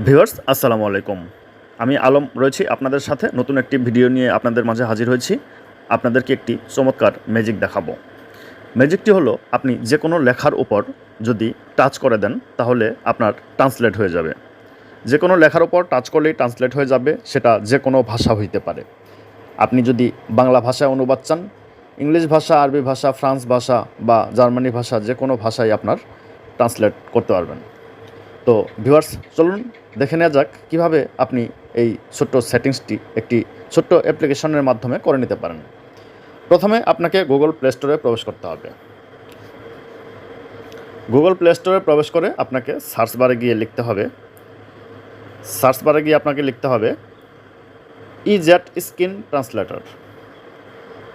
Viewers আসসালামু আলাইকুম। আমি আলম রয়েছি আপনাদের সাথে নতুন একটি ভিডিও নিয়ে আপনাদের মাঝে হাজির হয়েছি। আপনাদেরকে একটি চমৎকার ম্যাজিক দেখাবো। ম্যাজিকটি হলো আপনি যে কোনো লেখার উপর যদি টাচ করে দেন তাহলে আপনার ট্রান্সলেট হয়ে যাবে। যে কোনো লেখার উপর টাচ করলেই ট্রান্সলেট হয়ে যাবে, সেটা যে কোনো ভাষা হইতে পারে। আপনি যদি বাংলা ভাষায় অনুবাদ চান, ইংলিশ ভাষা, আরবি ভাষা, ফ্রান্স ভাষা বা জার্মানি ভাষা, যে কোনো ভাষায় আপনার ট্রান্সলেট করতে পারবেন। তো ভিউয়ার্স চলুন দেখে নেওয়া যাক কীভাবে আপনি এই ছোট্ট সেটিংসটি একটি ছোট্ট অ্যাপ্লিকেশনের মাধ্যমে করে নিতে পারেন। প্রথমে আপনাকে গুগল প্লে স্টোরে প্রবেশ করতে হবে। গুগল প্লে স্টোরে প্রবেশ করে আপনাকে সার্চ বারে গিয়ে লিখতে হবে ইজ্যাট স্ক্রিন ট্রান্সলেটর।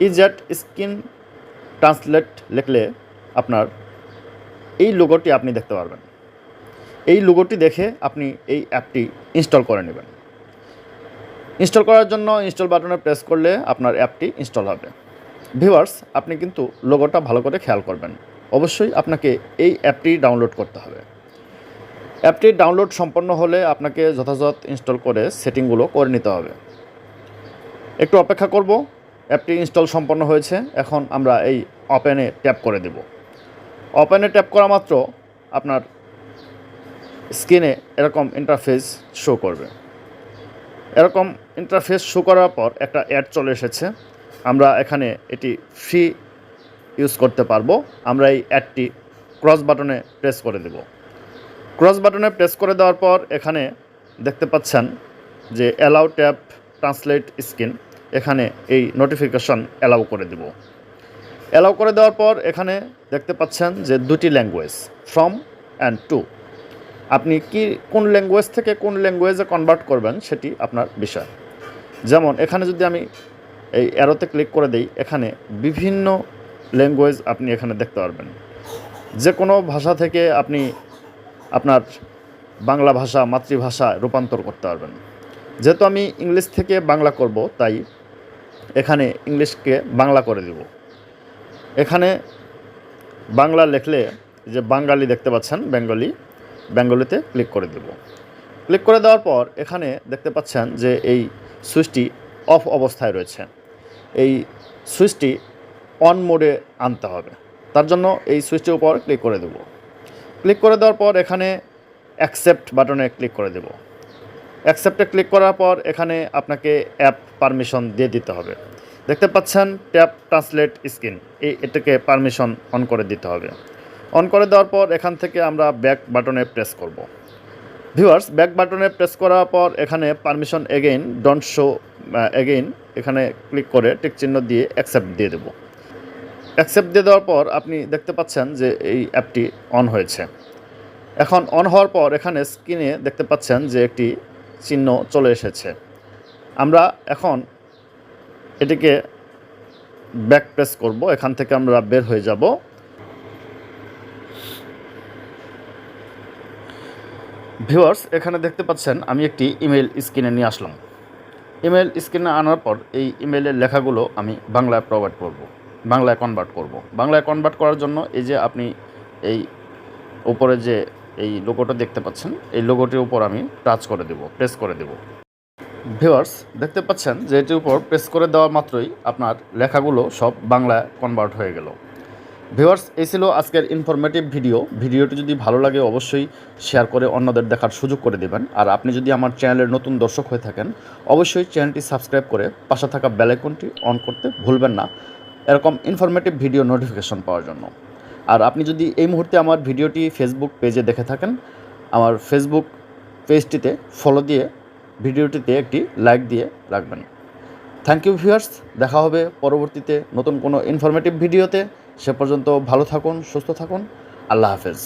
ইজ্যাট স্ক্রিন ট্রান্সলেট লিখলে আপনার এই লোগোটি আপনি দেখতে পারবেন। এই লোগোটি দেখে আপনি এই অ্যাপটি ইনস্টল করে নেবেন। ইনস্টল করার জন্য ইনস্টল বাটনে প্রেস করলে আপনার অ্যাপটি ইনস্টল হবে। ভিউয়ার্স আপনি কিন্তু লোগোটা ভালো করে খেয়াল করবেন। অবশ্যই আপনাকে এই অ্যাপটি ডাউনলোড করতে হবে। অ্যাপটি ডাউনলোড সম্পন্ন হলে আপনাকে যথাযথ ইনস্টল করে সেটিংগুলো করে নিতে হবে। একটু অপেক্ষা করব। অ্যাপটি ইনস্টল সম্পন্ন হয়েছে। এখন আমরা এই ওপেনে ট্যাপ করে দেব। ওপেনে ট্যাপ করা মাত্র আপনার স্ক্রিনে এরকম ইন্টারফেস শো করবে। এরকম ইন্টারফেস শো করার পর একটা অ্যাড চলে এসেছে। আমরা এখানে এটি ফ্রি ইউজ করতে পারবো। আমরা এই অ্যাডটি ক্রস বাটনে প্রেস করে দেব। ক্রস বাটনে প্রেস করে দেওয়ার পর এখানে দেখতে পাচ্ছেন যে অ্যালাউ ট্যাপ ট্রান্সলেট স্ক্রিন, এখানে এই নোটিফিকেশন অ্যালাউ করে দেব। অ্যালাউ করে দেওয়ার পর এখানে দেখতে পাচ্ছেন যে দুটি ল্যাঙ্গুয়েজ, ফ্রম অ্যান্ড টু। আপনি কোন ল্যাঙ্গুয়েজ থেকে কোন ল্যাঙ্গুয়েজে কনভার্ট করবেন সেটি আপনার বিষয়। যেমন এখানে যদি আমি এই অ্যারোতে ক্লিক করে দেই, এখানে বিভিন্ন ল্যাঙ্গুয়েজ আপনি এখানে দেখতে পারবেন। যে কোনো ভাষা থেকে আপনি আপনার বাংলা ভাষা মাতৃভাষায় রূপান্তর করতে পারবেন। যেহেতু আমি ইংলিশ থেকে বাংলা করব, তাই এখানে ইংলিশকে বাংলা করে দেব। এখানে বাংলা লিখলে যে বাঙালি দেখতে পাচ্ছেন, বেঙ্গলিতে ক্লিক করে দেব। ক্লিক করে দেওয়ার পর এখানে দেখতে পাচ্ছেন যে এই সুইচটি অফ অবস্থায় রয়েছে। এই সুইচটি অন মোডে আনতে হবে। তার জন্য এই সুইচটির উপর ক্লিক করে দেব। ক্লিক করে দেওয়ার পর এখানে অ্যাকসেপ্ট বাটনে ক্লিক করে দেব। অ্যাকসেপ্টে ক্লিক করার পর এখানে আপনাকে অ্যাপ পারমিশন দিয়ে দিতে হবে। দেখতে পাচ্ছেন ট্যাপ ট্রান্সলেট স্ক্রিন, এটাকে পারমিশন অন করে দিতে হবে। অন করে দেওয়ার পর এখান থেকে আমরা ব্যাক বাটনে প্রেস করব। ভিউয়ার্স ব্যাক বাটনে প্রেস করার পর এখানে permission again don't show again, এখানে ক্লিক করে টিক চিহ্ন দিয়ে অ্যাকসেপ্ট দিয়ে দেব। অ্যাকসেপ্ট দিয়ে দেওয়ার পর আপনি দেখতে পাচ্ছেন যে এই অ্যাপটি অন হয়েছে। এখন অন হওয়ার পর এখানে স্ক্রিনে দেখতে পাচ্ছেন যে একটি চিহ্ন চলে এসেছে। আমরা এখন এটিকে ব্যাক প্রেস করব। এখান থেকে আমরা বের হয়ে যাব। ভিউয়ার্স এখানে দেখতে পাচ্ছেন আমি একটি ইমেল স্ক্রিনে নিয়ে আসলাম। ইমেল স্ক্রিনে আনার পর এই ইমেলের লেখাগুলো আমি বাংলায় বাংলায় কনভার্ট করব। বাংলায় কনভার্ট করার জন্য এই যে আপনি এই উপরে যে এই লোগোটা দেখতে পাচ্ছেন, এই লোগোটির উপর আমি প্রেস করে দেব। ভিউয়ার্স দেখতে পাচ্ছেন যে এটির উপর প্রেস করে দেওয়া মাত্রই আপনার লেখাগুলো সব বাংলায় কনভার্ট হয়ে গেল। ভিউয়ার্স এই ছিল আজকের ইনফরমেটিভ ভিডিওটি যদি ভালো লাগে অবশ্যই শেয়ার করে অন্যদের দেখার সুযোগ করে দেবেন। আর আপনি যদি আমার চ্যানেলের নতুন দর্শক হয়ে থাকেন অবশ্যই চ্যানেলটি সাবস্ক্রাইব করে পাশে থাকা বেল আইকনটি অন করতে ভুলবেন না, এরকম ইনফরমেটিভ ভিডিও নোটিফিকেশন পাওয়ার জন্য। আর আপনি যদি এই মুহূর্তে আমার ভিডিওটি ফেসবুক পেজে দেখে থাকেন, আমার ফেসবুক পেজটিতে ফলো দিয়ে ভিডিওটিতে একটি লাইক দিয়ে রাখবেন। থ্যাংক ইউ ভিউয়ার্স, দেখা হবে পরবর্তীতে নতুন কোনো ইনফরমেটিভ ভিডিওতে। সে পর্যন্ত ভালো থাকুন, সুস্থ থাকুন। আল্লাহ হাফেজ।